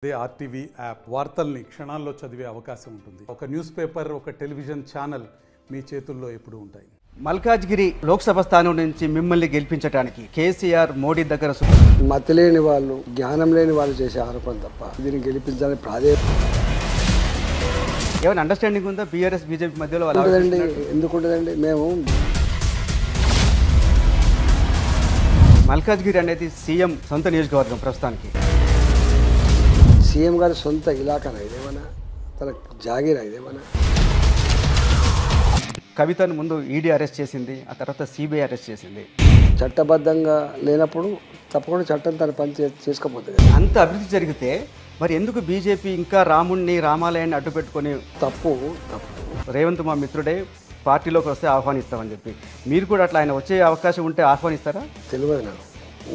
అదే RTV app వార్తల్ని క్షణాల్లో చదివే అవకాశం ఉంటుంది. ఒక న్యూస్ పేపర్, ఒక టెలివిజన్ ఛానల్ మీ చేతుల్లో ఎప్పుడూ ఉంటాయి. మల్కాజ్గిరి లోక్సభ స్థానం నుంచి మిమ్మల్ని గెలిపించడానికి కేసీఆర్ మోడీ దగ్గర మతి లేని వాళ్ళు, జ్ఞానం లేని వాళ్ళు చేసే ఆరోపణ తప్ప దీన్ని గెలిపించాలని ఏమైనా అండర్స్టాండింగ్ ఉందా బీఆర్ఎస్ బీజేపీ మధ్యలో? ఉంటుందండి, ఎందుకు ఉంటుందండి. మేము మల్కాజ్గిరి అనేది సీఎం సొంత నియోజకవర్గం. ప్రస్తుతానికి సీఎం గారి సొంత ఇలాకానా ఇదేమన్నా, తన జాగీరా ఇదేమన్నా? కవితను ముందు ఈడీ అరెస్ట్ చేసింది, ఆ తర్వాత సిబిఐ అరెస్ట్ చేసింది. చట్టబద్ధంగా లేనప్పుడు తప్పకుండా చట్టం తన పని చేసుకోపోతుంది. అంత అభివృద్ధి జరిగితే మరి ఎందుకు బీజేపీ ఇంకా రాముణ్ణి, రామాలయాన్ని అడ్డు పెట్టుకొని? తప్పు. రేవంత్ మా మిత్రుడే, పార్టీలోకి వస్తే ఆహ్వానిస్తామని చెప్పి మీరు కూడా అట్లా ఆయన వచ్చే అవకాశం ఉంటే ఆహ్వానిస్తారా? తెలియదు నాకు,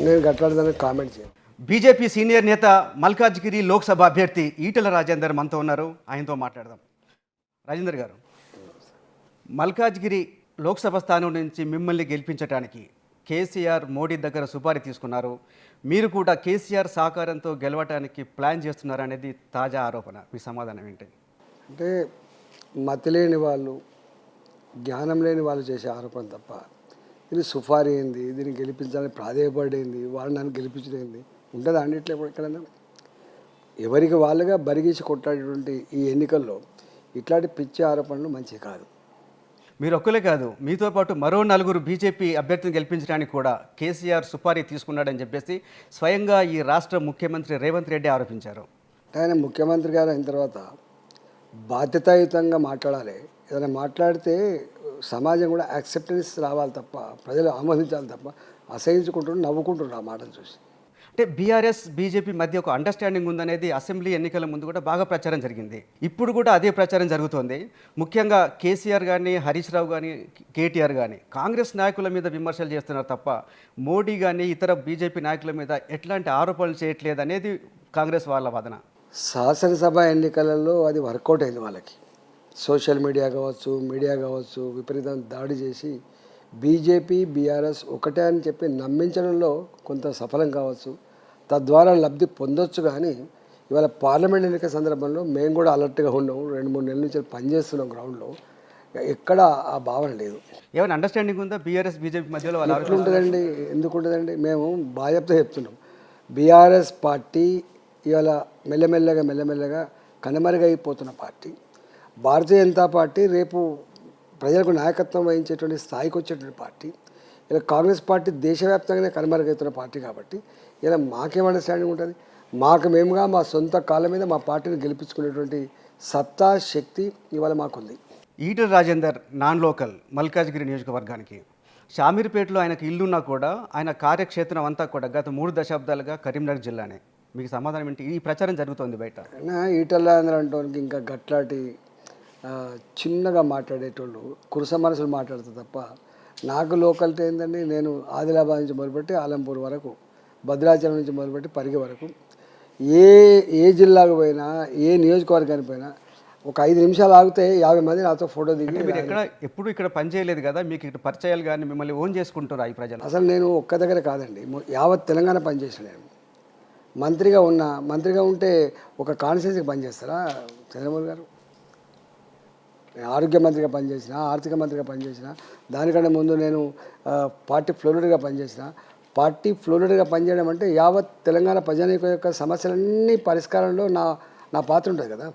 నేను గట్లాడదాన్ని కామెంట్ చేయను. బీజేపీ సీనియర్ నేత మల్కాజ్గిరి లోక్సభ అభ్యర్థి ఈటెల రాజేందర్ మనతో ఉన్నారు, ఆయనతో మాట్లాడదాం. రాజేందర్ గారు, మల్కాజ్గిరి లోక్సభ స్థానం నుంచి మిమ్మల్ని గెలిపించడానికి కేసీఆర్ మోడీ దగ్గర సుపారీ తీసుకున్నారు. మీరు కూడా కేసీఆర్ సహకారంతో గెలవడానికి ప్లాన్ చేస్తున్నారు అనేది తాజా ఆరోపణ. మీ సమాధానం ఏంటి? అంటే మతి లేని వాళ్ళు, జ్ఞానం లేని వాళ్ళు చేసే ఆరోపణ తప్ప ఇది సుఫారీ ఏంది, దీన్ని గెలిపించాలని ప్రాధేయపడేంది, వాళ్ళు నన్ను గెలిపించడేంది ఉంటుందా అండి? ఇట్లా ఎక్కడైనా ఎవరికి వాళ్ళుగా బరిగీసి కొట్టాడేటువంటి ఈ ఎన్నికల్లో ఇట్లాంటి పిచ్చి ఆరోపణలు మంచివి కాదు. మీరు ఒక్కలే కాదు, మీతో పాటు మరో 4 బీజేపీ అభ్యర్థిని గెలిపించడానికి కూడా కేసీఆర్ సుపారీ తీసుకున్నాడని చెప్పేసి స్వయంగా ఈ రాష్ట్ర ముఖ్యమంత్రి రేవంత్ రెడ్డి ఆరోపించారు. ఆయన ముఖ్యమంత్రి గారు అయిన తర్వాత బాధ్యతాయుతంగా మాట్లాడాలి. ఏదైనా మాట్లాడితే సమాజం కూడా యాక్సెప్టెన్స్ రావాలి తప్ప, ప్రజలు ఆమోదించాలి తప్ప అసహించుకుంటూ నవ్వుకుంటున్నారు ఆ మాటను చూసి. అంటే బీఆర్ఎస్ బీజేపీ మధ్య ఒక అండర్స్టాండింగ్ ఉందనేది అసెంబ్లీ ఎన్నికల ముందు కూడా బాగా ప్రచారం జరిగింది. ఇప్పుడు కూడా అదే ప్రచారం జరుగుతోంది. ముఖ్యంగా కేసీఆర్ కానీ, హరీష్ రావు కానీ, కేటీఆర్ కానీ కాంగ్రెస్ నాయకుల మీద విమర్శలు చేస్తున్నారు తప్ప మోడీ కానీ ఇతర బీజేపీ నాయకుల మీద ఎట్లాంటి ఆరోపణలు చేయట్లేదు అనేది కాంగ్రెస్ వాళ్ళ వాదన. శాసనసభ ఎన్నికలలో అది వర్కౌట్ అయింది వాళ్ళకి. సోషల్ మీడియా కావచ్చు విపరీతం దాడి చేసి బీజేపీ బీఆర్ఎస్ ఒకటే అని చెప్పి నమ్మించడంలో కొంత సఫలం కావచ్చు, తద్వారా లబ్ధి పొందొచ్చు. కానీ ఇవాళ పార్లమెంట్ ఎన్నికల సందర్భంలో మేము కూడా అలర్ట్గా ఉన్నాము. 2-3 నెలల నుంచి పనిచేస్తున్నాం గ్రౌండ్లో. ఎక్కడ ఆ భావన లేదు. ఏమైనా అండర్స్టాండింగ్ ఉందా బీఆర్ఎస్ బీజేపీ మధ్యలో? ఎట్లుంటుందండి, ఎందుకు ఉంటుందండి? మేము బాధ్యతతో చెప్తున్నాం. బీఆర్ఎస్ పార్టీ ఇవాళ మెల్లమెల్లగా కనుమరుగైపోతున్న పార్టీ. భారతీయ జనతా పార్టీ రేపు ప్రజలకు నాయకత్వం వహించేటువంటి స్థాయికి వచ్చేటువంటి పార్టీ. ఇలా కాంగ్రెస్ పార్టీ దేశవ్యాప్తంగానే కనుమరుగవుతున్న పార్టీ కాబట్టి ఇలా మాకేం అండర్స్టాండింగ్ ఉంటుంది? మేముగా మా సొంత కాళ్ళ మీద మా పార్టీని గెలిపించుకునేటువంటి సత్తా, శక్తి ఇవాళ మాకుంది. ఈటెల రాజేందర్ నాన్ లోకల్ మల్కాజ్గిరి నియోజకవర్గానికి. షామీర్పేటలో ఆయనకు ఇల్లున్నా కూడా ఆయన కార్యక్షేత్రం అంతా కూడా గత 3 దశాబ్దాలుగా కరీంనగర్ జిల్లానే. మీకు సమాధానం ఏంటి? ఈ ప్రచారం జరుగుతోంది బయట. ఈటెల రాజేందర్ అంటానికి ఇంకా గట్లాంటి చిన్నగా మాట్లాడేటోళ్ళు కురుస మనసులు మాట్లాడతారు తప్ప నాకు లోకల్టీ ఏంటండి. నేను ఆదిలాబాద్ నుంచి మొదలుపెట్టి ఆలంపూర్ వరకు, భద్రాచలం నుంచి మొదలుపెట్టి పరిగి వరకు ఏ జిల్లాకు పోయినా, ఏ నియోజకవర్గానికి పోయినా ఒక 5 నిమిషాలు ఆగితే 50 మంది నాతో ఫోటో దిగి. మీరు ఎప్పుడు ఇక్కడ పని చేయలేదు కదా, మీకు ఇక్కడ పరిచయాలు కానీ మిమ్మల్ని ఓన్ చేసుకుంటారు ఈ ప్రజలు? అసలు నేను ఒక్క దగ్గర కాదండి, యావత్ తెలంగాణ పనిచేసాను. నేను మంత్రిగా ఉంటే ఒక కాన్స్టిట్యూన్సీకి పనిచేస్తారా చంద్రబాబు గారు? ఆరోగ్య మంత్రిగా పనిచేసిన, ఆర్థిక మంత్రిగా పనిచేసిన, దానికంటే ముందు నేను పార్టీ ఫ్లోరిడర్గా పనిచేసిన. పార్టీ ఫ్లోరిడర్గా పనిచేయడం అంటే యావత్ తెలంగాణ ప్రజానీకం యొక్క సమస్యలన్నీ పరిష్కారంలో నా పాత్ర ఉంటుంది కదా.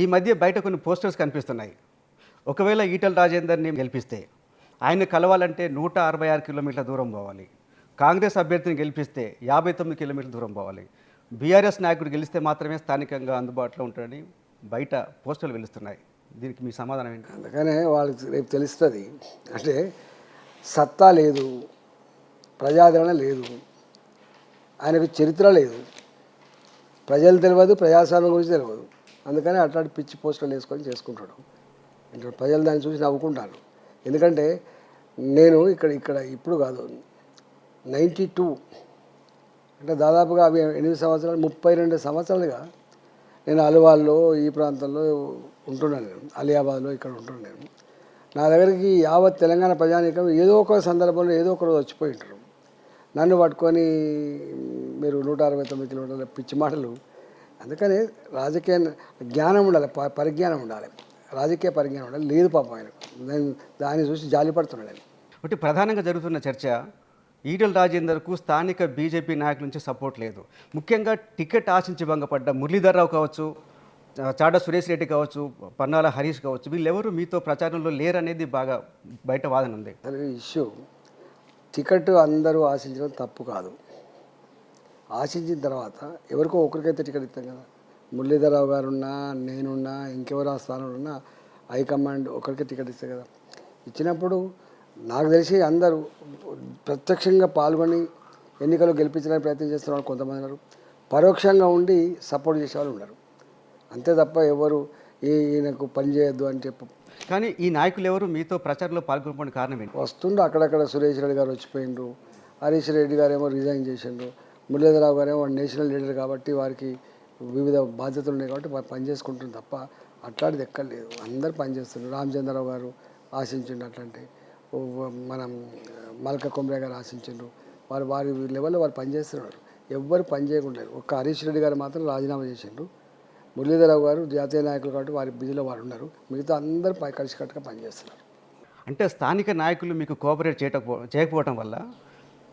ఈ మధ్య బయట కొన్ని పోస్టర్స్ కనిపిస్తున్నాయి. ఒకవేళ ఈటెల రాజేందర్ని గెలిపిస్తే ఆయన్ని కలవాలంటే 166 కిలోమీటర్ల దూరం పోవాలి. కాంగ్రెస్ అభ్యర్థిని గెలిపిస్తే 59 కిలోమీటర్ల దూరం పోవాలి. బీఆర్ఎస్ నాయకుడు గెలిస్తే మాత్రమే స్థానికంగా అందుబాటులో ఉంటాడని బయట పోస్టర్లు వెలుస్తున్నాయి. దీనికి మీ సమాధానం ఏంటి? అందుకనే వాళ్ళకి రేపు తెలుస్తుంది. అంటే సత్తా లేదు, ప్రజాదరణ లేదు, ఆయనకు చరిత్ర లేదు, ప్రజలు తెలియదు, ప్రజాస్వామ్యం గురించి తెలియదు. అందుకని అట్లాంటి పిచ్చి పోస్టులు వేసుకొని చేసుకుంటాడు. ఇంకా ప్రజలు దాన్ని చూసి నవ్వుకుంటారు. ఎందుకంటే నేను ఇక్కడ ఇప్పుడు కాదు, 92 అంటే దాదాపుగా 8 సంవత్సరాలు, 32 సంవత్సరాలుగా నేను అల్వాల్లో ఈ ప్రాంతంలో ఉంటున్నాను. నేను అలియాబాద్లో ఇక్కడ ఉంటున్నాను. నేను నా దగ్గరికి యావత్ తెలంగాణ ప్రజానీకం ఏదో ఒక సందర్భంలో ఏదో ఒక రోజు వచ్చిపోయి ఉంటారు. నన్ను పట్టుకొని మీరు 169 కిలోమీటర్ల పిచ్చి మాటలు అందుకని రాజకీయ జ్ఞానం ఉండాలి, పరిజ్ఞానం ఉండాలి, రాజకీయ పరిజ్ఞానం ఉండాలి. లేదు పాపం ఆయనకు. నేను దాన్ని చూసి జాలిపడుతున్నాడు. ఒకటి ప్రధానంగా జరుగుతున్న చర్చ ఈటెల రాజేందర్కు స్థానిక బీజేపీ నాయకుల నుంచి సపోర్ట్ లేదు. ముఖ్యంగా టికెట్ ఆశించి భంగపడ్డ మురళీధర్రావు కావచ్చు, చాడా సురేష్ రెడ్డి కావచ్చు, పన్నాల హరీష్ కావచ్చు, వీళ్ళెవరు మీతో ప్రచారంలో లేరనేది బాగా బయట వాదన ఉంది. అసలు ఈ ఇష్యూ టికెట్ అందరూ ఆశించడం తప్పు కాదు. ఆశించిన తర్వాత ఎవరికో ఒకరికైతే టికెట్ ఇస్తాం కదా. మురళీధరరావు గారున్నా, నేనున్నా, ఇంకెవరు ఆ స్థానంలో ఉన్నా హైకమాండ్ ఒకరికే టికెట్ ఇస్తాయి కదా. ఇచ్చినప్పుడు నాకు తెలిసి అందరూ ప్రత్యక్షంగా పాల్గొని ఎన్నికల్లో గెలిపించడానికి ప్రయత్నం చేస్తున్న వాళ్ళు కొంతమంది ఉన్నారు, పరోక్షంగా ఉండి సపోర్ట్ చేసే వాళ్ళు ఉన్నారు. అంతే తప్ప ఎవరు ఈయనకు పని చేయొద్దు అని చెప్పు. కానీ ఈ నాయకులు ఎవరు మీతో ప్రచారంలో పాల్గొనడానికి కారణం ఏంటి? వస్తుండ్రు, అక్కడక్కడ సురేష్ రెడ్డి గారు వచ్చిపోయిండ్రు, హరీష్ రెడ్డి గారు ఏమో రిజైన్ చేసిండ్రు, మురళీధరరావు గారు ఏమో నేషనల్ లీడర్ కాబట్టి వారికి వివిధ బాధ్యతలు ఉన్నాయి కాబట్టి వారు పని చేసుకుంటుంది తప్ప అట్లాంటిది ఎక్కడ లేదు. అందరు పనిచేస్తున్నారు. రామచంద్రరావు గారు ఆశించిండు అట్లాంటి, మనం మల్క కొమ్రే గారు ఆశించిండ్రు. వారి లెవెల్లో వారు పనిచేస్తున్నారు. ఎవ్వరు పని చేయకుండా ఒక్క హరీష్ రెడ్డి గారు మాత్రం రాజీనామా చేసిండ్రు. మురళీధరరావు గారు జాతీయ నాయకులు కాబట్టి వారి బిజీలో వారు ఉన్నారు. మిగతా అందరూ కలిసికట్టుగా పనిచేస్తున్నారు. అంటే స్థానిక నాయకులు మీకు కోఆపరేట్ చేయకపోవడం వల్ల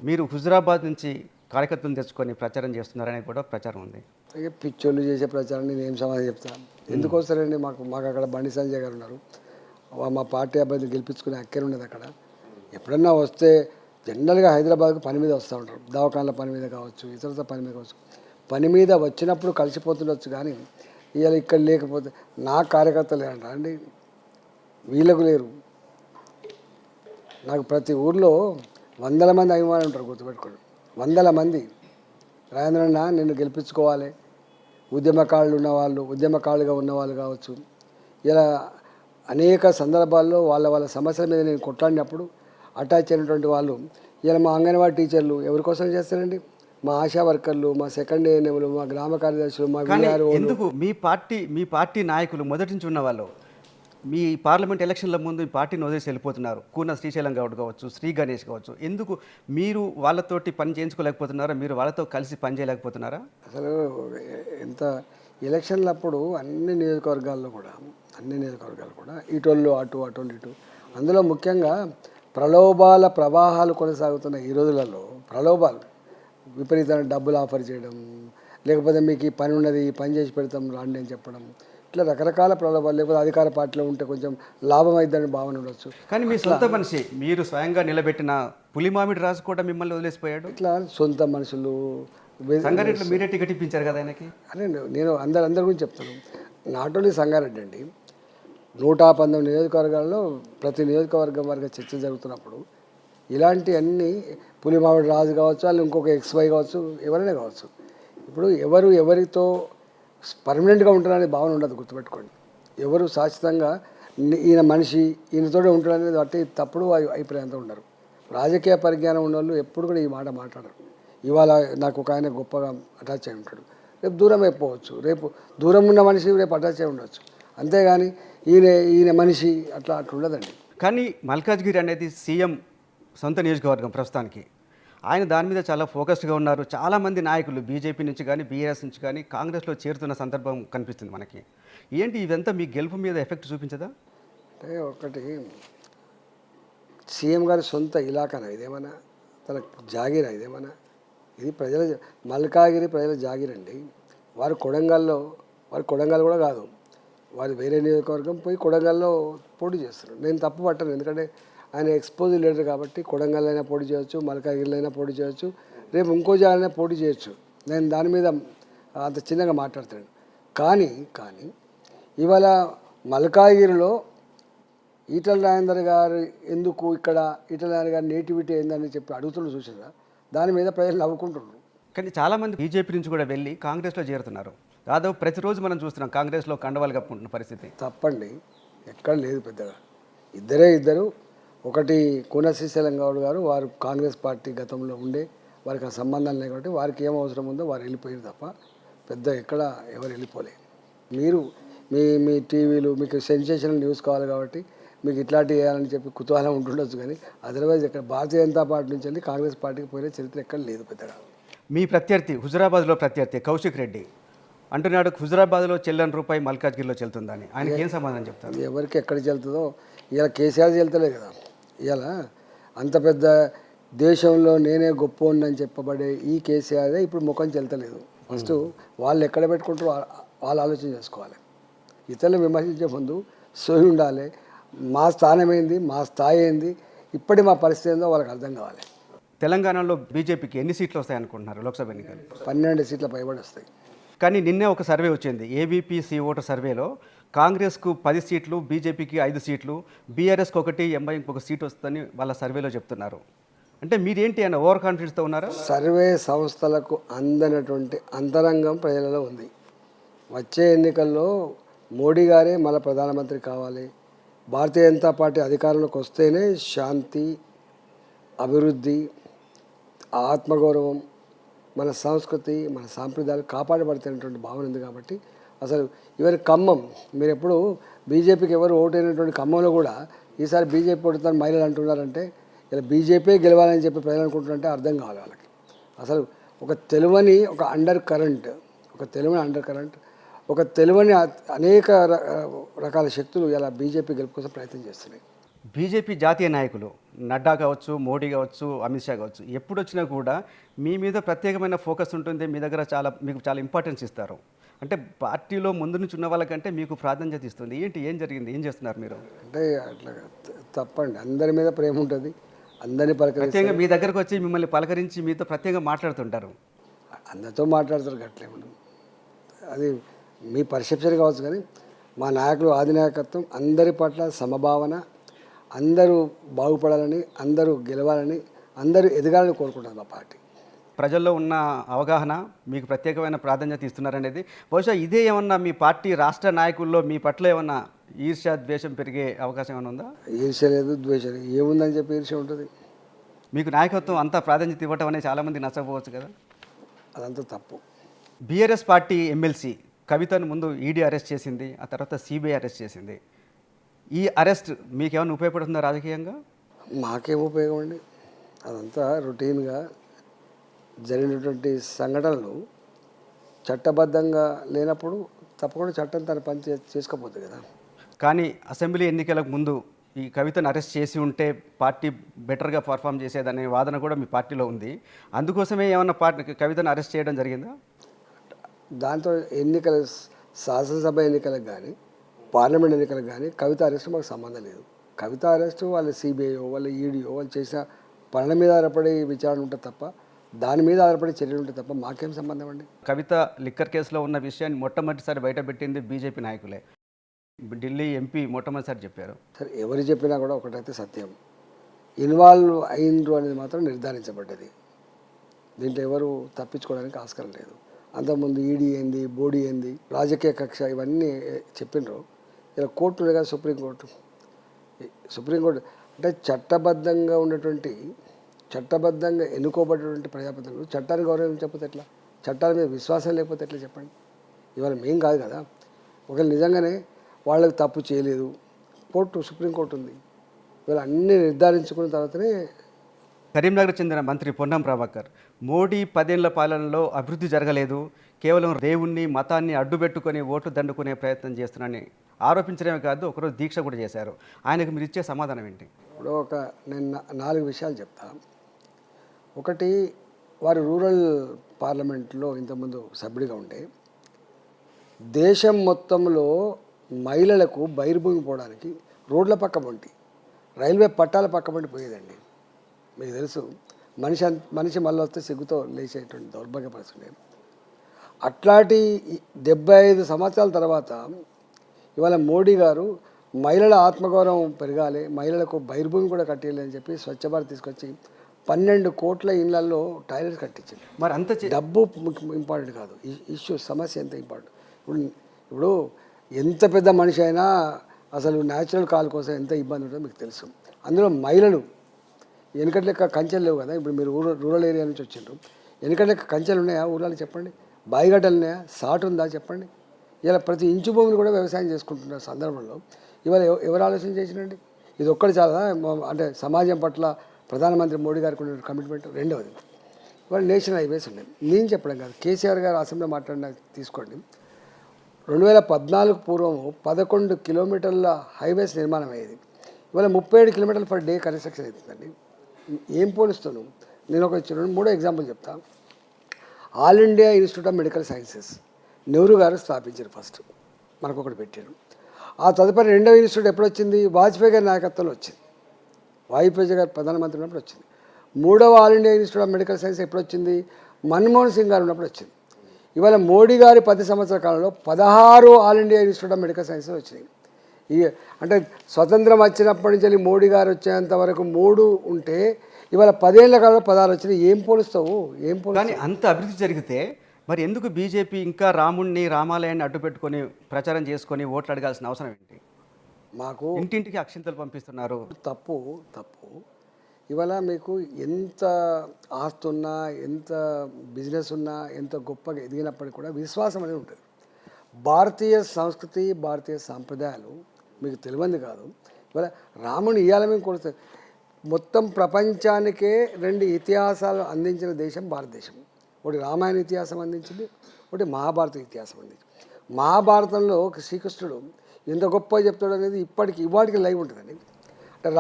మీరు హుజురాబాద్ నుంచి కార్యకర్తలు తెచ్చుకొని ప్రచారం చేస్తున్నారని కూడా ప్రచారం ఉంది. ఇక పిచ్చోళ్ళు చేసే ప్రచారాన్ని నేను ఏం సమాధానం చెప్తాను? ఎందుకు వస్తారండి? మాకు అక్కడ బండి సంజయ్ గారు ఉన్నారు, మా పార్టీ అభ్యర్థి గెలిపించుకునే అక్కర ఉన్నది అక్కడ. ఎప్పుడన్నా వస్తే జనరల్గా హైదరాబాద్కు పని మీద వస్తూ ఉంటారు, దవాఖాన్ల పని మీద కావచ్చు, ఇతరత పని మీద కావచ్చు. పని మీద వచ్చినప్పుడు కలిసిపోతుండొచ్చు, కానీ ఇవాళ ఇక్కడ లేకపోతే నా కార్యకర్తలు లేరంట అండి, వీళ్ళకు లేరు. నాకు ప్రతి ఊర్లో 100 మంది అభిమానులు ఉంటారు, గుర్తుపెట్టుకోండి. 100 మంది. రాజేంద్రన్న నిన్ను గెలిపించుకోవాలి, ఉద్యమకారులుగా ఉన్నవాళ్ళు కావచ్చు. ఇలా అనేక సందర్భాల్లో వాళ్ళ సమస్యల మీద నేను కొట్లాడినప్పుడు అటాచ్ అయినటువంటి వాళ్ళు ఇలా మా అంగన్వాడీ టీచర్లు ఎవరి కోసం చేస్తారండి? మా ఆశా వర్కర్లు, మా సెకండ్ ఏఎన్ఎంలు, మా గ్రామ కార్యదర్శులు, మా విఆర్ఓ. ఎందుకు మీ పార్టీ నాయకులు మొదటి నుంచి ఉన్న వాళ్ళు మీ పార్లమెంట్ ఎలక్షన్ల ముందు ఈ పార్టీని వదిలేసి వెళ్ళిపోతున్నారు? కూన శ్రీశైలం గౌడ్ కావచ్చు, శ్రీ గణేష్ కావచ్చు. ఎందుకు మీరు వాళ్ళతోటి పని చేయించుకోలేకపోతున్నారా? మీరు వాళ్ళతో కలిసి పని చేయలేకపోతున్నారా? అసలు ఎంత ఎలక్షన్లప్పుడు అన్ని నియోజకవర్గాలు కూడా ఇటోళ్ళు అటు ఇటు, అందులో ముఖ్యంగా ప్రలోభాల ప్రవాహాలు కొనసాగుతున్న ఈ రోజులలో ప్రలోభాలు, విపరీతమైన డబ్బులు ఆఫర్ చేయడం, లేకపోతే మీకు ఈ పని ఉన్నది, ఈ పని చేసి పెడతాం రాండి అని చెప్పడం, ఇట్లా రకరకాల ప్రలోభాలు. లేకపోతే అధికార పార్టీలో ఉంటే కొంచెం లాభం అవుతుందని భావన ఉండొచ్చు. కానీ మీ సొంత మనిషి, మీరు స్వయంగా నిలబెట్టిన పులిమామిడి రాజు కూడా మిమ్మల్ని వదిలేసిపోయాడు. ఇట్లా సొంత మనుషులు సంగారెడ్డిలో మీరే టికెట్ ఇప్పించారు కదా ఆయనకి. అదే నేను అందరి గురించి చెప్తాను. నాట్ ఓన్లీ సంగారెడ్డి అండి, 119 నియోజకవర్గాల్లో ప్రతి నియోజకవర్గం వారికి చర్చ జరుగుతున్నప్పుడు ఇలాంటి అన్ని పులిమామిడి రాజు కావచ్చు, వాళ్ళు ఇంకొక XY కావచ్చు, ఎవరైనా కావచ్చు. ఇప్పుడు ఎవరితో పర్మనెంట్గా ఉంటారనే భావన ఉండదు, గుర్తుపెట్టుకోండి. ఎవరు శాశ్వతంగా ఈయన మనిషి ఈయనతోనే ఉంటాడనేది బట్టి తప్పుడు అభిప్రాయంతో ఉండరు. రాజకీయ పరిజ్ఞానం ఉన్నవాళ్ళు ఎప్పుడు కూడా ఈ మాట మాట్లాడరు. ఇవాళ నాకు ఒక ఆయన గొప్పగా అటాచ్ అయి ఉంటాడు, రేపు దూరం అయిపోవచ్చు, రేపు దూరం ఉన్న మనిషి రేపు అటాచ్ అయి ఉండవచ్చు. అంతేగాని ఈయన మనిషి అట్లా ఉండదండి. కానీ మల్కాజ్గిరి అనేది సీఎం సొంత నియోజకవర్గం ప్రస్తుతానికి. ఆయన దాని మీద చాలా ఫోకస్డ్గా ఉన్నారు. చాలామంది నాయకులు బీజేపీ నుంచి కానీ, బీఆర్ఎస్ నుంచి కానీ కాంగ్రెస్లో చేరుతున్న సందర్భం కనిపిస్తుంది మనకి. ఏంటి ఇదంతా మీ గెలుపు మీద ఎఫెక్ట్ చూపించదా? అంటే ఒకటి, సీఎం గారి సొంత ఇలాకానా ఇదేమన్నా, తన జాగీరా ఇదేమన్నా? ఇది మల్కాగిరి ప్రజల జాగీరండి. వారు కొడంగల్ కూడా కాదు, వారు వేరే నియోజకవర్గం పోయి కొడంగల్లో పోటీ చేస్తారు. నేను తప్పు పట్టను, ఎందుకంటే ఆయన ఎక్స్పోజ్ లీడర్ కాబట్టి కొడంగల్ అయినా పోటీ చేయొచ్చు, మల్కాగిరిలో అయినా పోటీ చేయొచ్చు, రేపు ఇంకో జాగాలైనా పోటీ చేయొచ్చు. నేను దాని మీద అంత చిన్నగా మాట్లాడతాను. కానీ ఇవాళ మల్కాగిరిలో ఈటల రాజేందర్ గారు ఎందుకు ఇక్కడ ఈటల రాజేందర్ గారి నేటివిటీ ఏందని చెప్పి అడుగుతున్నారు చూసారా, దాని మీద ప్రజలు నవ్వుకుంటున్నారు. కానీ చాలామంది బీజేపీ నుంచి కూడా వెళ్ళి కాంగ్రెస్లో చేరుతున్నారు. దాదాపు ప్రతిరోజు మనం చూస్తున్నాం కాంగ్రెస్లో కండవాలు కప్పుకుంటున్న పరిస్థితి. తప్పండి, ఎక్కడ లేదు పెద్దగా. ఇద్దరు, ఒకటి కూన శ్రీశైలం గౌడ్ గారు, వారు కాంగ్రెస్ పార్టీ గతంలో ఉండే, వారికి ఆ సంబంధాలు లేవు కాబట్టి వారికి ఏం అవసరం ఉందో వారు వెళ్ళిపోయారు తప్ప పెద్ద ఎక్కడ ఎవరు వెళ్ళిపోలే. మీరు మీ టీవీలు మీకు సెన్సేషనల్ న్యూస్ కావాలి కాబట్టి మీకు ఇట్లాంటివి వేయాలని చెప్పి కుతూహలం ఉంటుండొచ్చు, కానీ అదర్వైజ్ ఇక్కడ భారతీయ జనతా పార్టీ నుంచి వెళ్ళి కాంగ్రెస్ పార్టీకి పోయిన చరిత్ర ఎక్కడ లేదు పెద్దగా. మీ ప్రత్యర్థి హుజురాబాద్లో ప్రత్యర్థి కౌశిక్ రెడ్డి అంటున్నాడు హుజురాబాద్లో చెల్లని రూపాయి మల్కాజ్గిరిలో చెల్తుందని. ఆయనకి ఏం సమాధానం చెప్తారు? ఎవరికి ఎక్కడికి వెళ్తుందో ఇలా కేసీఆర్ వెళ్తలే కదా. ఇలా అంత పెద్ద దేశంలో నేనే గొప్ప అని చెప్పబడే ఈ కేసీఆరే ఇప్పుడు ముఖం చెల్తలేదు. ఫస్ట్ వాళ్ళు ఎక్కడ పెట్టుకుంటారో వాళ్ళు ఆలోచన చేసుకోవాలి. ఇతరులను విమర్శించే ముందు సోయి ఉండాలి. మా స్థానం ఏంది, మా స్థాయి ఏంది, ఇప్పటి మా పరిస్థితి ఏందో వాళ్ళకి అర్థం కావాలి. తెలంగాణలో బీజేపీకి ఎన్ని సీట్లు వస్తాయి అనుకుంటున్నారు లోక్సభ ఎన్నికలు? 12 సీట్ల పైబడి వస్తాయి. కానీ నిన్నే ఒక సర్వే వచ్చింది, ఏబీపీ ఓటర్ సర్వేలో కాంగ్రెస్కు 10 సీట్లు, బీజేపీకి 5 సీట్లు, బీఆర్ఎస్కి 1, ఎంఐకి 1 సీట్ వస్తుందని వాళ్ళ సర్వేలో చెప్తున్నారు. అంటే మీరేంటి అన్న ఓవర్ కాన్ఫిడెన్స్తో ఉన్నారా? సర్వే సంస్థలకు అందనటువంటి అంతరంగం ప్రజలలో ఉంది. వచ్చే ఎన్నికల్లో మోడీ గారే మళ్ళీ ప్రధానమంత్రి కావాలి, భారతీయ జనతా పార్టీ అధికారంలోకి వస్తేనే శాంతి, అభివృద్ధి, ఆత్మగౌరవం, మన సంస్కృతి, మన సాంప్రదాయాలు కాపాడబడుతున్నటువంటి భావన ఉంది. కాబట్టి అసలు ఇవరి ఖమ్మం, మీరు ఎప్పుడు బీజేపీకి ఎవరు ఓటైనటువంటి ఖమ్మంలో కూడా ఈసారి బీజేపీ ఓడుతారని మహిళలు అంటున్నారంటే ఇలా బీజేపీ గెలవాలని చెప్పి ప్రజలు అనుకుంటున్నారంటే అర్థం కావాలి వాళ్ళకి. అసలు ఒక తెలివని ఒక అండర్ కరెంట్, ఒక తెలివని అనేక రకాల శక్తులు ఇలా బీజేపీ గెలుపు కోసం ప్రయత్నం చేస్తున్నాయి. బీజేపీ జాతీయ నాయకులు నడ్డా కావచ్చు, మోడీ కావచ్చు, అమిత్ షా కావచ్చు, ఎప్పుడు వచ్చినా కూడా మీ మీద ప్రత్యేకమైన ఫోకస్ ఉంటుంది, మీ దగ్గర మీకు చాలా ఇంపార్టెన్స్ ఇస్తారు. అంటే పార్టీలో ముందు నుంచి ఉన్న వాళ్ళకంటే మీకు ప్రాధాన్యత ఇస్తుంది. ఏం జరిగింది, ఏం చేస్తున్నారు మీరు? అంటే అట్లా తప్పండి, అందరి మీద ప్రేమ ఉంటుంది, అందరినీ ప్రత్యేకంగా మీ దగ్గరకు వచ్చి మిమ్మల్ని పలకరించి మీతో ప్రత్యేకంగా మాట్లాడుతుంటారు. అందరితో మాట్లాడతారు, గట్లేమన్నా అది మీ పర్సెప్షన్ కావచ్చు. కానీ మా నాయకులు అధినాయకత్వం అందరి పట్ల సమభావన, అందరూ బాగుపడాలని, అందరూ గెలవాలని, అందరూ ఎదగాలని కోరుకుంటారు మా పార్టీ. ప్రజల్లో ఉన్న అవగాహన మీకు ప్రత్యేకమైన ప్రాధాన్యత ఇస్తున్నారనేది బహుశా ఇదే ఏమన్నా మీ పార్టీ రాష్ట్ర నాయకుల్లో మీ పట్ల ఏమన్నా ఈర్ష్య, ద్వేషం పెరిగే అవకాశం ఏమైనా ఉందా? ఈర్ష్య లేదు, ద్వేషం లేదు, ఏముందని చెప్పి ఈర్ష్య ఉంటుంది. మీకు నాయకత్వం అంతా ప్రాధాన్యత ఇవ్వటం అనేది చాలామంది నచ్చకపోవచ్చు కదా. అదంతా తప్పు. బీఆర్ఎస్ పార్టీ ఎమ్మెల్సీ కవితను ముందు ఈడీ అరెస్ట్ చేసింది, ఆ తర్వాత సిబిఐ అరెస్ట్ చేసింది. ఈ అరెస్ట్ మీకేమైనా ఉపయోగపడుతుందా రాజకీయంగా? మాకేం ఉపయోగం అండి, అదంతా రొటీన్గా జరిగినటువంటి సంఘటనలు. చట్టబద్ధంగా లేనప్పుడు తప్పకుండా చట్టం తన పని చేసుకోపోతుంది కదా. కానీ అసెంబ్లీ ఎన్నికలకు ముందు ఈ కవితను అరెస్ట్ చేసి ఉంటే పార్టీ బెటర్గా పర్ఫామ్ చేసేదనే వాదన కూడా మీ పార్టీలో ఉంది. అందుకోసమే ఏమన్నా కవితను అరెస్ట్ చేయడం జరిగిందా? దాంతో ఎన్నికల, శాసనసభ ఎన్నికలకు కానీ పార్లమెంట్ ఎన్నికలకు కానీ కవిత అరెస్ట్ మాకు సంబంధం లేదు. కవిత అరెస్టు వాళ్ళ సిబిఐఓ, వాళ్ళ ఈడీఓ వాళ్ళు చేసిన పనుల మీద ఆధారపడి విచారణ ఉంటుంది తప్ప, దాని మీద ఆధారపడి చర్యలు ఉంటుంది తప్ప మాకేం సంబంధం అండి. కవిత లిక్కర్ కేసులో ఉన్న విషయాన్ని మొట్టమొదటిసారి బయటపెట్టింది బీజేపీ నాయకులే. ఢిల్లీ ఎంపీ మొట్టమొదటిసారి చెప్పారు. సరే, ఎవరు చెప్పినా కూడా ఒకటైతే సత్యం, ఇన్వాల్వ్ అయినరు అనేది మాత్రం నిర్ధారించబడ్డది. దీంట్లో ఎవరు తప్పించుకోవడానికి ఆస్కారం లేదు. అంతకుముందు ఈడీ ఏంది, బోడీ ఏంది, రాజకీయ కక్ష, ఇవన్నీ చెప్పినరు. ఇలా కోర్టు ఉంది కదా, సుప్రీంకోర్టు అంటే చట్టబద్ధంగా ఉన్నటువంటి, చట్టబద్ధంగా ఎన్నుకోబడినటువంటి ప్రజాప్రతినిధులు చట్టాన్ని గౌరవించకపోతే ఎట్లా, చట్టాల మీద విశ్వాసం లేకపోతే ఎట్లా చెప్పండి. ఇవాళ మేం కాదు కదా, ఒకవేళ నిజంగానే వాళ్ళకి తప్పు చేయలేదు, సుప్రీంకోర్టు ఉంది. ఇవాళ అన్నీ నిర్ధారించుకున్న తర్వాతనే. కరీంనగర్ చెందిన మంత్రి పొన్నం ప్రభాకర్ మోడీ 10 ఏళ్ల పాలనలో అభివృద్ధి జరగలేదు, కేవలం దేవుణ్ణి, మతాన్ని అడ్డుపెట్టుకొని ఓటు దండుకునే ప్రయత్నం చేస్తున్నారని ఆరోపించడమే కాదు, ఒకరోజు దీక్ష కూడా చేశారు. ఆయనకు మీరు ఇచ్చే సమాధానం ఏంటి? ఇప్పుడు నేను 4 విషయాలు చెప్తా. ఒకటి, వారు రూరల్ పార్లమెంట్లో ఇంతకుముందు సభ్యుడిగా ఉంటే దేశం మొత్తంలో మహిళలకు బహిర్భూమి పోవడానికి రోడ్ల పక్క వంటి, రైల్వే పట్టాల పక్క వంటి పోయేదండి. మీకు తెలుసు, మనిషి మళ్ళీ వస్తే సిగ్గుతో లేచేటువంటి దౌర్భాగ్య పరిస్థితి. అట్లాంటి 75 సంవత్సరాల తర్వాత ఇవాళ మోడీ గారు మహిళల ఆత్మగౌరవం పెరగాలి, మహిళలకు బహిర్భూమి కూడా కట్టేయాలి అని చెప్పి స్వచ్ఛ భారత్ తీసుకొచ్చి 12 కోట్ల ఇళ్లలో టాయిలెట్స్ కట్టించింది. మరి అంత డబ్బు ఇంపార్టెంట్ కాదు, ఇష్యూ, సమస్య ఎంత ఇంపార్టెంట్. ఇప్పుడు ఎంత పెద్ద మనిషి అయినా అసలు న్యాచురల్ కాల్ కోసం ఎంత ఇబ్బంది ఉంటుందో మీకు తెలుసు. అందులో మహిళలు వెనకటి లెక్క కంచెలు లేవు కదా. ఇప్పుడు మీరు రూరల్ ఏరియా నుంచి వచ్చిండ్రు, వెనకటి లెక్క కంచెలు ఉన్నాయా ఊళ్ళలో చెప్పండి, బాయిగడ్డలు ఉన్నాయా, సాటు ఉందా చెప్పండి. ఇలా ప్రతి ఇంచు భూమిని కూడా వ్యవసాయం చేసుకుంటున్న సందర్భంలో ఇవాళ ఎవరు ఆలోచన చేసినండి? ఇది ఒక్కటి చాలా, అంటే సమాజం పట్ల ప్రధానమంత్రి మోడీ గారికి ఉన్న కమిట్మెంట్. రెండవది, ఇవాళ నేషనల్ హైవేస్ ఉన్నాయి. నేను చెప్పడం కాదు, కేసీఆర్ గారు అసెంబ్లీలో మాట్లాడిన తీసుకోండి. 2014 పూర్వము 11 కిలోమీటర్ల హైవేస్ నిర్మాణం అయ్యేది. ఇవాళ 37 కిలోమీటర్లు పర్ డే కన్స్ట్రక్షన్ అవుతుందండి. ఏం పోలుస్తాను? నేను ఒక 2-3 ఎగ్జాంపుల్ చెప్తా. All India institute of medical sciences Nehru గారు స్థాపించారు. ఫస్ట్ మనకు ఒకటి పెట్టారు. ఆ తదుపరి రెండవ ఇన్స్టిట్యూట్ ఎప్పుడు వచ్చింది? వాజ్పేయి గారి నాయకత్వంలో వచ్చింది. వాజ్పేయి గారు ప్రధానమంత్రి ఉన్నప్పుడు వచ్చింది. మూడవ all India institute of medical science ఎప్పుడు వచ్చింది? మన్మోహన్ సింగ్ గారు ఉన్నప్పుడు వచ్చింది. ఇవాళ మోడీ గారి 10 సంవత్సరాల కాలంలో 16 all India institute of medical sciences వచ్చినాయి. ఈ అంటే స్వతంత్రం వచ్చినప్పటి నుంచి మోడీ గారు వచ్చేంత వరకు 3 ఉంటే ఇవాళ 10 ఏళ్ల కాలంలో 16 వచ్చినాయి. ఏం పోలుస్తావు? కానీ అంత అభివృద్ధి జరిగితే మరి ఎందుకు బీజేపీ ఇంకా రాముణ్ణి రామాలయాన్ని అడ్డు పెట్టుకొని ప్రచారం చేసుకొని ఓట్లు అడగాల్సిన అవసరం ఏంటి? మాకు ఇంటింటికి అక్షింతలు పంపిస్తున్నారు. తప్పు. ఇవాళ మీకు ఎంత ఆస్తి ఉన్నా, ఎంత బిజినెస్ ఉన్నా, ఎంత గొప్పగా ఎదిగినప్పటికీ కూడా విశ్వాసం అనేది ఉంటుంది. భారతీయ సంస్కృతి, భారతీయ సాంప్రదాయాలు మీకు తెలియంది కాదు. ఇవాళ రాముని ఇయ్యాల మేము కొడుతుంది. మొత్తం ప్రపంచానికే 2 ఇతిహాసాలు అందించిన దేశం భారతదేశం. ఒకటి రామాయణ ఇతిహాసం అందించింది, ఒకటి మహాభారత ఇతిహాసం అందించింది. మహాభారతంలో శ్రీకృష్ణుడు ఎంత గొప్పగా చెప్తాడు అనేది ఇవాటికి లైవ్ ఉంటుందండి. అంటే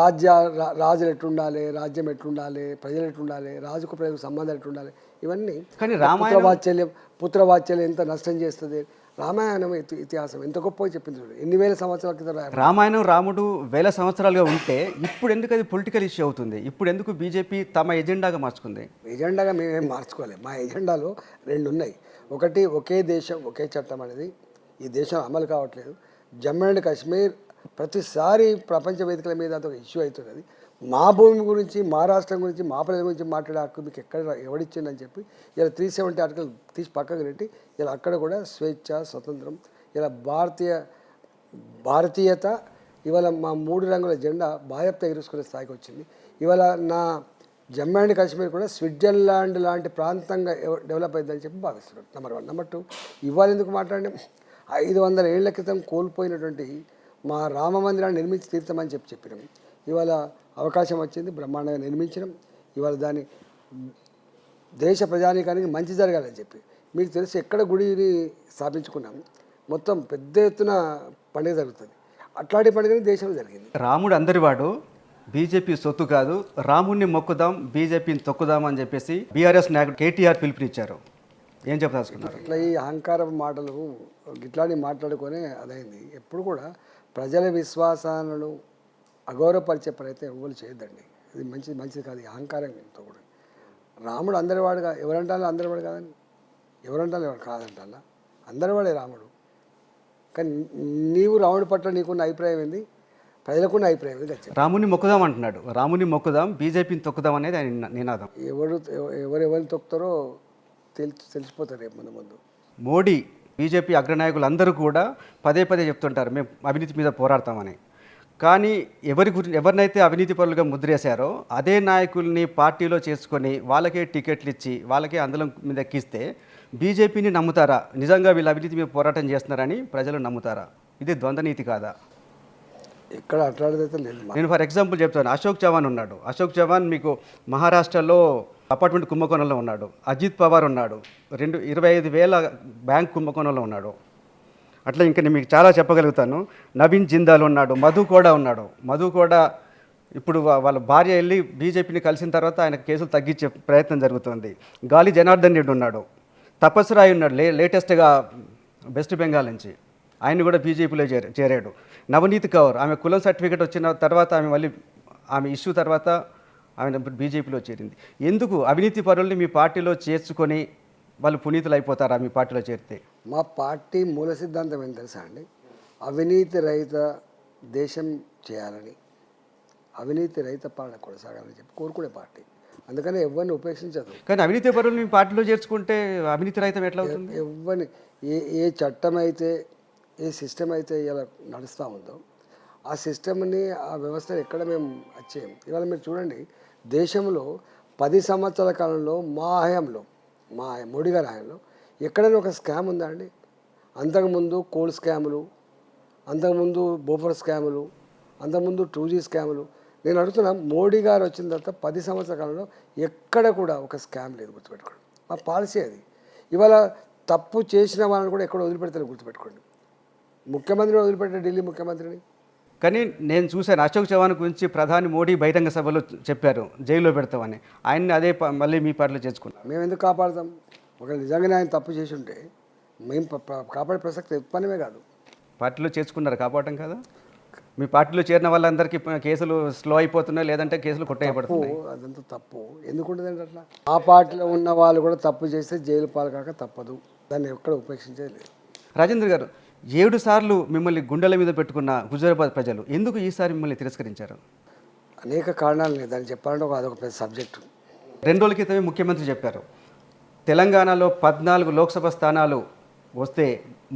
రాజులు ఎట్లుండాలి, రాజ్యం ఎట్లుండాలి, ప్రజలు ఎట్లుండాలి, రాజుకు ప్రజలకు సంబంధాలు ఎట్లుండాలి, ఇవన్నీ. కానీ పుత్రవాత్సల్యం ఎంత నష్టం చేస్తుంది. రామాయణం ఇతిహాసం ఎంత గొప్పగా చెప్పింది. ఎన్ని వేల సంవత్సరాల క్రితం రామాయణం రాముడు వేల సంవత్సరాలుగా ఉంటే ఇప్పుడు ఎందుకు అది పొలిటికల్ ఇష్యూ అవుతుంది? ఇప్పుడు ఎందుకు బీజేపీ తమ ఎజెండాగా మార్చుకుంది? ఎజెండాగా మేమేం మార్చుకోలేదు. మా ఎజెండాలో 2 ఉన్నాయి. ఒకటి ఒకే దేశం ఒకే చట్టం అనేది ఈ దేశం అమలు కావట్లేదు. జమ్మూ అండ్ కాశ్మీర్ ప్రతిసారి ప్రపంచ వేదికల మీద అదొక ఇష్యూ అవుతున్నది. మా భూమి గురించి, మా రాష్ట్రం గురించి, మా ప్రజల గురించి మాట్లాడే హక్కు మీకు ఎవడిచ్చిందని చెప్పి ఇలా 370 ఆర్టికల్ తీసి పక్కకు పెట్టి ఇలా అక్కడ కూడా స్వేచ్ఛ, స్వతంత్రం, ఇలా భారతీయత ఇవాళ మా 3 రంగుల జెండా బాధ్యత ఎగురుసుకునే స్థాయికి వచ్చింది. ఇవాళ నా జమ్మూ అండ్ కాశ్మీర్ కూడా స్విట్జర్లాండ్ లాంటి ప్రాంతంగా డెవలప్ అయిందని చెప్పి భావిస్తున్నాడు. నెంబర్ 1. నెంబర్ 2, ఇవాళ ఎందుకు మాట్లాడినాం? 500 ఏళ్ల క్రితం కోల్పోయినటువంటి మా రామ మందిరాన్ని నిర్మించి తీర్చమని చెప్పినాం. ఇవాళ అవకాశం వచ్చింది, బ్రహ్మాండంగా నిర్మించడం. ఇవాళ దాని దేశ ప్రజానీకానికి మంచి జరగాలని చెప్పి మీకు తెలిసి ఎక్కడ గుడిని స్థాపించుకున్నాం మొత్తం పెద్ద ఎత్తున పండుగ జరుగుతుంది. అట్లాంటి పండుగని దేశంలో జరిగింది. రాముడు అందరివాడు, బీజేపీ సొత్తు కాదు, రాముడిని మొక్కుదాం, బీజేపీని తొక్కుదాం అని చెప్పేసి బీఆర్ఎస్ నాయకుడు కేటీఆర్ పిలుపునిచ్చారు. ఏం చెప్పదలుచుకున్నారు? ఇట్లా ఈ అహంకార మాటలు ఇట్లాంటి మాట్లాడుకొని అదైంది. ఎప్పుడు కూడా ప్రజల విశ్వాసాలను అగౌరవపరిచే ప్రయత్నం ఎవరు చేయొద్దండి. ఇది మంచిది కాదు. ఈ అహంకారంతో కూడా రాముడు అందరివాడుగా ఎవరంటాలో అందరివాడు కాదని, ఎవరంటాలో ఎవరు కాదంటాలా, అందరివాడే రాముడు. కానీ నీవు రాముడి పట్ల నీకున్న అభిప్రాయం ఏంది, ప్రజలకున్న అభిప్రాయం ఏంది? రాముని మొక్కుదాం అంటున్నాడు. రాముని మొక్కుదాం, బీజేపీని తొక్కుదాం అనేది ఆయన నినాదం. ఎవరెవరిని తొక్కుతారో తెలిసిపోతారు రేపు ముందు. మోడీ, బీజేపీ అగ్రనాయకులు అందరూ కూడా పదే చెప్తుంటారు మేము అవినీతి మీద పోరాడతామని. కానీ ఎవరినైతే అవినీతి పరులుగా ముద్రేశారో అదే నాయకుల్ని పార్టీలో చేసుకొని వాళ్ళకే టికెట్లు ఇచ్చి వాళ్ళకే అందలం మీద ఎక్కిస్తే బీజేపీని నమ్ముతారా? నిజంగా వీళ్ళు అవినీతి మీద పోరాటం చేస్తున్నారని ప్రజలు నమ్ముతారా? ఇది ద్వంద్వనీతి కాదా? ఇక్కడ అట్లాంటిదైతే లేదు. నేను ఫర్ ఎగ్జాంపుల్ చెప్తాను. అశోక్ చవాన్ ఉన్నాడు. అశోక్ చవాన్ మీకు మహారాష్ట్రలో అపార్ట్మెంట్ కుంభకోణంలో ఉన్నాడు. అజిత్ పవార్ ఉన్నాడు. 25,000 బ్యాంక్ కుంభకోణంలో ఉన్నాడు. అట్లా ఇంకా నేను మీకు చాలా చెప్పగలుగుతాను. నవీన్ జిందాల్ ఉన్నాడు. మధు కూడా ఉన్నాడు. మధు కూడా ఇప్పుడు వాళ్ళ భార్య వెళ్ళి బీజేపీని కలిసిన తర్వాత ఆయన కేసులు తగ్గించే ప్రయత్నం జరుగుతుంది. గాలి జనార్దన్ రెడ్డి ఉన్నాడు. తపస్సు రాయ్ ఉన్నాడు, లేటెస్ట్గా వెస్ట్ బెంగాల్ నుంచి. ఆయన కూడా బీజేపీలో చేరాడు. నవనీత్ కౌర్, ఆమె కులం సర్టిఫికేట్ వచ్చిన తర్వాత ఆమె ఇష్యూ తర్వాత ఆమె బీజేపీలో చేరింది. ఎందుకు అవినీతి పరుల్ని మీ పార్టీలో చేర్చుకొని వాళ్ళు పునీతులు అయిపోతారా మీ పార్టీలో చేరితే? మా పార్టీ మూల సిద్ధాంతం ఏం తెలుసా అండి? అవినీతి రహిత దేశం చేయాలని, అవినీతి రహిత పాలన కొనసాగాలని చెప్పి కోరుకునే పార్టీ. అందుకని ఎవరిని ఉపేక్షించదు. కానీ అవినీతి పరుల్ని మీ పార్టీలో చేర్చుకుంటే అవినీతి రహితం ఎట్లా అవుతుంది? ఎవరిని ఏ చట్టం అయితే, ఏ సిస్టమ్ అయితే ఇలా నడుస్తూ ఉందో ఆ సిస్టమ్ని, ఆ వ్యవస్థను ఎక్కడ మేము వచ్చేయం. ఇవాళ మీరు చూడండి, దేశంలో 10 సంవత్సరాల కాలంలో మా మోడీ గారి హయాంలో ఎక్కడైనా ఒక స్కామ్ ఉందా అండి? అంతకుముందు కోల్ స్కాములు, అంతకుముందు బోఫర్ స్కాములు, అంతకుముందు 2G స్కాములు. నేను అడుగుతున్నా, మోడీ గారు వచ్చిన తర్వాత 10 సంవత్సరాల కాలంలో ఎక్కడ కూడా ఒక స్కామ్ లేదు. గుర్తుపెట్టుకోండి, మా పాలసీ అది. ఇవాళ తప్పు చేసిన వాళ్ళని కూడా ఎక్కడ వదిలిపెడతారు గుర్తుపెట్టుకోండి. ముఖ్యమంత్రిని వదిలిపెట్టే ఢిల్లీ ముఖ్యమంత్రిని. కానీ నేను చూశాను అశోక్ చవాన్ గురించి ప్రధాని మోడీ బహిరంగ సభలో చెప్పారు జైల్లో పెడతామని. ఆయన్ని అదే మళ్ళీ మీ పార్టీలో చేర్చుకున్నారు. మేము ఎందుకు కాపాడతాం? ఒకవేళ నిజంగానే ఆయన తప్పు చేసి ఉంటే మేము కాపాడే ప్రసక్తి ఉత్పన్నమే కాదు. పార్టీలో చేర్చుకున్నారు, కాపాడటం కదా. మీ పార్టీలో చేరిన వాళ్ళందరికీ కేసులు స్లో అయిపోతున్నాయి, లేదంటే కేసులు కొట్టేయబడుతున్నాయి. అదంతా తప్పు. ఎందుకుంటుందండి అట్లా? ఆ పార్టీలో ఉన్న వాళ్ళు కూడా తప్పు చేస్తే జైలు పాలు కాక తప్పదు. దాన్ని ఎక్కడ ఉపేక్షించేది లేదు. రాజేంద్ర గారు, 7 సార్లు మిమ్మల్ని గుండెల మీద పెట్టుకున్న హుజూరాబాద్ ప్రజలు ఎందుకు ఈసారి మిమ్మల్ని తిరస్కరించారు? అనేక కారణాలు లేదు. దాన్ని చెప్పాలంటే అదొక పెద్ద సబ్జెక్టు. 2 రోజుల క్రితమే ముఖ్యమంత్రి చెప్పారు, తెలంగాణలో 14 లోక్సభ స్థానాలు వస్తే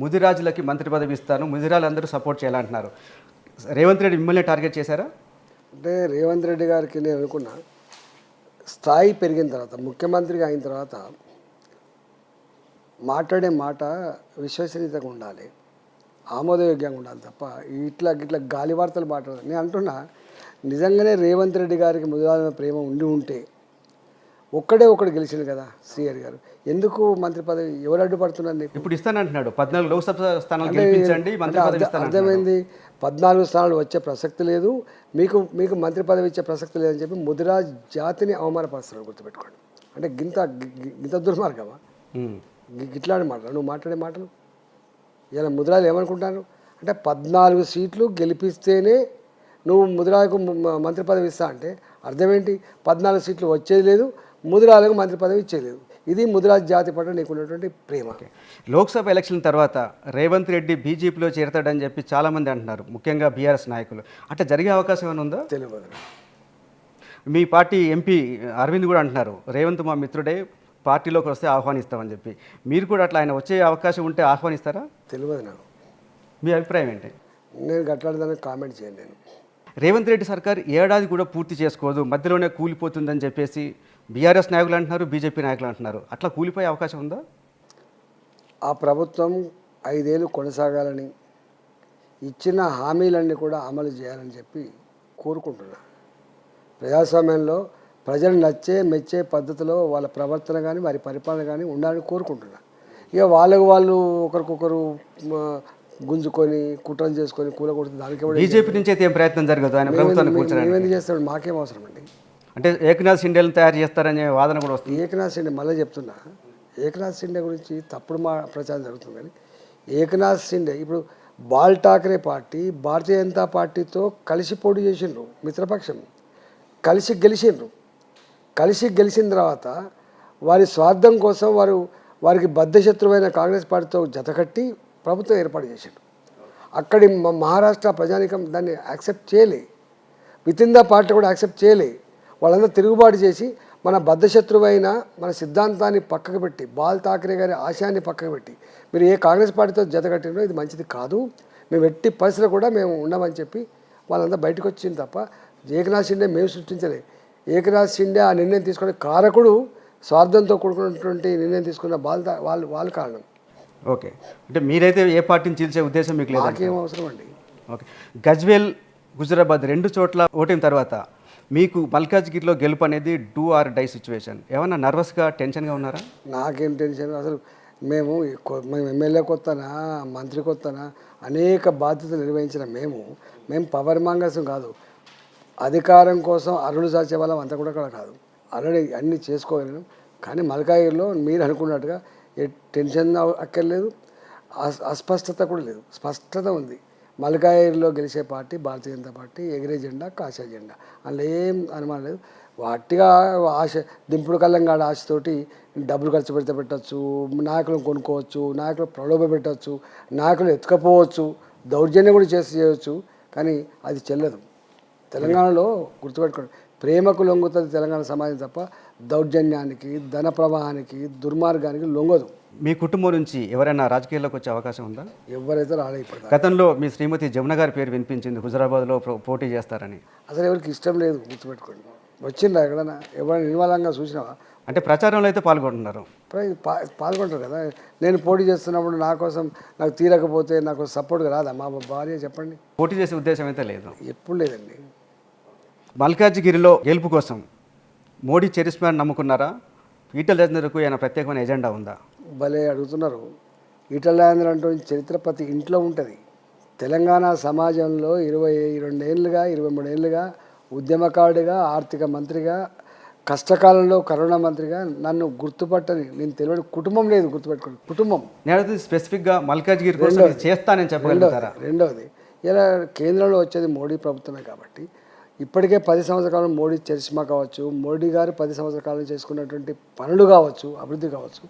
ముదిరాజులకి మంత్రి పదవి ఇస్తాను, ముదిరాజులందరూ సపోర్ట్ చేయాలంటున్నారు. రేవంత్ రెడ్డి మిమ్మల్ని టార్గెట్ చేశారా? అంటే రేవంత్ రెడ్డి గారికి నేను అనుకున్నా, స్థాయి పెరిగిన తర్వాత ముఖ్యమంత్రిగా అయిన తర్వాత మాట్లాడే మాట విశ్వసనీయతగా ఉండాలి, ఆమోదయోగ్యంగా ఉండాలి తప్ప ఇట్లా గాలి వార్తలు మాట్లాడాలి. నేను అంటున్నా, నిజంగానే రేవంత్ రెడ్డి గారికి ముదిరాజుల ప్రేమ ఉండి ఉంటే ఒకడు గెలిచింది కదా శ్రీహరి గారు. ఎందుకు మంత్రి పదవి ఎవరు అడ్డుపడుతున్నారు నీకు? ఇప్పుడు ఇస్తానంటున్నాడు, 14 లోక్సభ స్థానాలు గెలిపించండి, మంత్రి పదవి ఇస్తాను. అర్థమైంది. 14 స్థానాలు వచ్చే ప్రసక్తి లేదు, మీకు మంత్రి పదవి ఇచ్చే ప్రసక్తి లేదని చెప్పి ముదిరాజ్ జాతిని అవమానపరుస్తున్నారు. గుర్తుపెట్టుకోండి. అంటే గింత దుర్మార్గమా? ఇట్లాంటి మాటలు నువ్వు మాట్లాడే మాటలు ఇలా ముదిరాజులు ఏమనుకుంటారు అంటే 14 సీట్లు గెలిపిస్తేనే నువ్వు ముదిరాజుకు మంత్రి పదవి ఇస్తా అంటే అర్థం ఏంటి? 14 సీట్లు వచ్చేది లేదు, ముదిరాజులకు మంత్రి పదవి ఇచ్చేది లేదు. ఇది ముదిరాజ్ జాతి పట్ల నీకున్నటువంటి ప్రేమ. లోక్సభ ఎలక్షన్ తర్వాత రేవంత్ రెడ్డి బీజేపీలో చేరతాడని చెప్పి చాలామంది అంటున్నారు, ముఖ్యంగా బీఆర్ఎస్ నాయకులు. అట్లా జరిగే అవకాశం ఏమైనా ఉందా? తెలియదు. మీ పార్టీ ఎంపీ అరవింద్ కూడా అంటున్నారు, రేవంత్ మా మిత్రుడే, పార్టీలోకి వస్తే ఆహ్వానిస్తామని చెప్పి. మీరు కూడా అట్లా ఆయన వచ్చే అవకాశం ఉంటే ఆహ్వానిస్తారా? తెలియదు నాకు. మీ అభిప్రాయం ఏంటి? నేను గట్లాడదాన్ని కామెంట్ చేయను. నేను రేవంత్ రెడ్డి సర్కార్ ఏడాది కూడా పూర్తి చేసుకోదు, మధ్యలోనే కూలిపోతుందని చెప్పేసి బీఆర్ఎస్ నాయకులు అంటున్నారు, బీజేపీ నాయకులు అంటున్నారు. అట్లా కూలిపోయే అవకాశం ఉందా? ఆ ప్రభుత్వం 5 ఏళ్ళు కొనసాగాలని, ఇచ్చిన హామీలన్నీ కూడా అమలు చేయాలని చెప్పి కోరుకుంటున్నా. ప్రజాస్వామ్యంలో ప్రజలు మెచ్చే పద్ధతిలో వాళ్ళ ప్రవర్తన కానీ వారి పరిపాలన కానీ ఉండాలని కోరుకుంటున్నా. ఇక వాళ్ళు ఒకరికొకరు గుంజుకొని కుట్రలు చేసుకొని కూలగొడుతుంది. దానికి బీజేపీ నుంచి అయితే ఏం ప్రయత్నం జరగదు, ఆయన ప్రభుత్వాన్ని కూర్చోడానికి. ఏమేమి చేస్తాడు? మాకేం అవసరం అండి? అంటే ఏకనాథ్ షిండేలను తయారు చేస్తారనే వాదన కూడా వస్తుంది. ఏకనాథ్ షిండే మళ్ళీ చెప్తున్నా, ఏకనాథ్ షిండే గురించి తప్పుడు ప్రచారం జరుగుతుంది. కానీ ఏకనాథ్ షిండే ఇప్పుడు బాల్ ఠాకరే పార్టీ భారతీయ జనతా పార్టీతో కలిసి పోటీ చేసిండ్రు, మిత్రపక్షం కలిసి గెలిచిండ్రు. కలిసి గెలిచిన తర్వాత వారి స్వార్థం కోసం వారికి బద్ధశత్రువైన కాంగ్రెస్ పార్టీతో జతకట్టి ప్రభుత్వం ఏర్పాటు చేశాడు. అక్కడి మహారాష్ట్ర ప్రజానికం దాన్ని యాక్సెప్ట్ చేయలే, విత్ ఇన్ ద పార్టీ కూడా యాక్సెప్ట్ చేయలే. వాళ్ళందరూ తిరుగుబాటు చేసి మన బద్ధశత్రువైన మన సిద్ధాంతాన్ని పక్కకు పెట్టి, బాల్ ఠాకరే గారి ఆశయాన్ని పక్కకు పెట్టి మీరు ఏ కాంగ్రెస్ పార్టీతో జతకట్టినో ఇది మంచిది కాదు, మేము ఎట్టి పరిస్థితులు కూడా మేము ఉండమని చెప్పి వాళ్ళందరూ బయటకు వచ్చింది తప్ప ఏకనాథ్ షిండే మేము సృష్టించలే. ఏకనాథ్ షిండే ఆ నిర్ణయం తీసుకునే కారకుడు, స్వార్థంతో కూడుకున్నటువంటి నిర్ణయం తీసుకున్న వాళ్ళ కారణం. ఓకే, అంటే మీరైతే ఏ పార్టీని చీల్చే ఉద్దేశం మీకు లేదు? నాకేం అవసరం అండి. ఓకే, గజ్వేల్ హుజూరాబాద్ 2 చోట్ల ఓటిన తర్వాత మీకు మల్కాజ్గిరిలో గెలుపు అనేది డూ ఆర్ డై సిచ్యువేషన్. ఏమన్నా నర్వస్గా టెన్షన్గా ఉన్నారా? నాకేం టెన్షన్ అసలు. మేము ఎమ్మెల్యే కొత్తనా, మంత్రి కొత్తనా, అనేక బాధ్యతలు నిర్వహించిన మేము పవర్ మాంగర్స్ కాదు. అధికారం కోసం అరులు సాచే వాళ్ళం అంతా కూడా కాదు. ఆల్రెడీ అన్నీ చేసుకోగలను. కానీ మల్కాజ్గిరిలో మీరు అనుకున్నట్టుగా టెన్షన్ అక్కర్లేదు, అస్పష్టత కూడా లేదు, స్పష్టత ఉంది. మల్కాజ్గిరిలో గెలిచే పార్టీ భారతీయ జనతా పార్టీ, ఎగిరే జెండా కాషాయ జెండా, అందులో ఏం అనుమానం లేదు. వాటిగా ఆశ దింపుడు కల్లంగాడ ఆశతోటి డబ్బులు ఖర్చు పెడితే పెట్టచ్చు, నాయకులను కొనుక్కోవచ్చు, నాయకులు ప్రలోభ పెట్టచ్చు, నాయకులు ఎత్తుకపోవచ్చు, దౌర్జన్యం కూడా చేయవచ్చు. కానీ అది చెల్లదు. తెలంగాణలో గుర్తుపెట్టుకోండి, ప్రేమకు లొంగుతుంది తెలంగాణ సమాజం తప్ప దౌర్జన్యానికి, ధన ప్రవాహానికి, దుర్మార్గానికి లొంగదు. మీ కుటుంబం నుంచి ఎవరైనా రాజకీయాల్లోకి వచ్చే అవకాశం ఉందా? ఎవరైతే రాలేకపోతారు. గతంలో మీ శ్రీమతి జమున గారి పేరు వినిపించింది, హుజూరాబాద్లో పోటీ చేస్తారని. అసలు ఎవరికి ఇష్టం లేదు, గుర్తుపెట్టుకోండి. వచ్చిందా ఎక్కడన్నా? ఎవరైనా నిర్మలంగా చూసినావా? అంటే ప్రచారంలో అయితే పాల్గొంటున్నారు, పాల్గొంటారు కదా. నేను పోటీ చేస్తున్నప్పుడు నాకు తీరకపోతే నాకు సపోర్ట్గా రాదా మా భార్య? చెప్పండి. పోటీ చేసే ఉద్దేశం అయితే లేదు, ఎప్పుడు లేదండి. మల్కాజ్గిరిలో గెలుపు కోసం మోడీ చరిస్మాని నమ్ముకున్నారా? ఈటెల రాజేందర్కు ఏమైనా ప్రత్యేకమైన ఎజెండా ఉందా? భలే అడుగుతున్నారు. ఈటెల రాజేందర్ అంటూ చరిత్ర ప్రతి ఇంట్లో ఉంటుంది. తెలంగాణ సమాజంలో 22 ఏళ్ళుగా 23 ఏళ్ళుగా ఉద్యమకారుడిగా, ఆర్థిక మంత్రిగా, కష్టకాలంలో కరోనా మంత్రిగా నన్ను గుర్తుపట్టని, నేను తెలియని కుటుంబం లేదు. గుర్తుపెట్టుకోండి, కుటుంబం. నేను స్పెసిఫిక్గా మల్కాజ్గిరి కోసం ఇది చేస్తానని చెప్పగలుగుతారా? రెండవది, ఇలా కేంద్రంలో వచ్చేది మోడీ ప్రభుత్వమే కాబట్టి ఇప్పటికే 10 సంవత్సరాల కాలం మోడీ చరిష్మా కావచ్చు, మోడీ గారు 10 సంవత్సరాల కాలం చేసుకున్నటువంటి పనులు కావచ్చు, అభివృద్ధి కావచ్చు,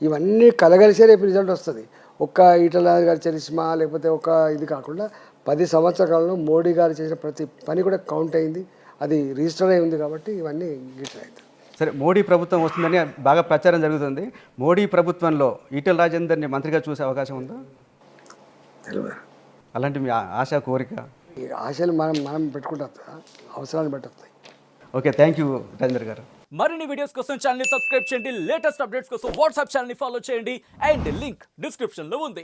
ఇవన్నీ కలగలిసే రేపు రిజల్ట్ వస్తుంది. ఒక్క ఈటల గారి చరిష్మా లేకపోతే ఒక ఇది కాకుండా 10 సంవత్సరాల కాలంలో మోడీ గారు చేసిన ప్రతి పని కూడా కౌంట్ అయింది, అది రిజిస్టర్ అయి ఉంది కాబట్టి ఇవన్నీ గిటర్ అవుతాయి. సరే, మోడీ ప్రభుత్వం వస్తుందని బాగా ప్రచారం జరుగుతుంది. మోడీ ప్రభుత్వంలో ఈటెల రాజేందర్ని మంత్రిగా చూసే అవకాశం ఉందా? తెలియదు. అలాంటి మీ ఆశ, కోరిక? ఈ ఆశలు మనం పెట్టుకుంటాం, అవసరాన్ని బట్టి వస్తాయి. ఓకే, థ్యాంక్ యూ రాజేందర్ గారు. మరిన్ని వీడియోస్ కోసం ఛానల్ ని సబ్స్క్రైబ్ చేయండి, లేటెస్ట్ అప్డేట్స్ కోసం వాట్సాప్ ఛానల్ ని ఫాలో చేయండి అండ్ లింక్ డిస్క్రిప్షన్ లో ఉంది.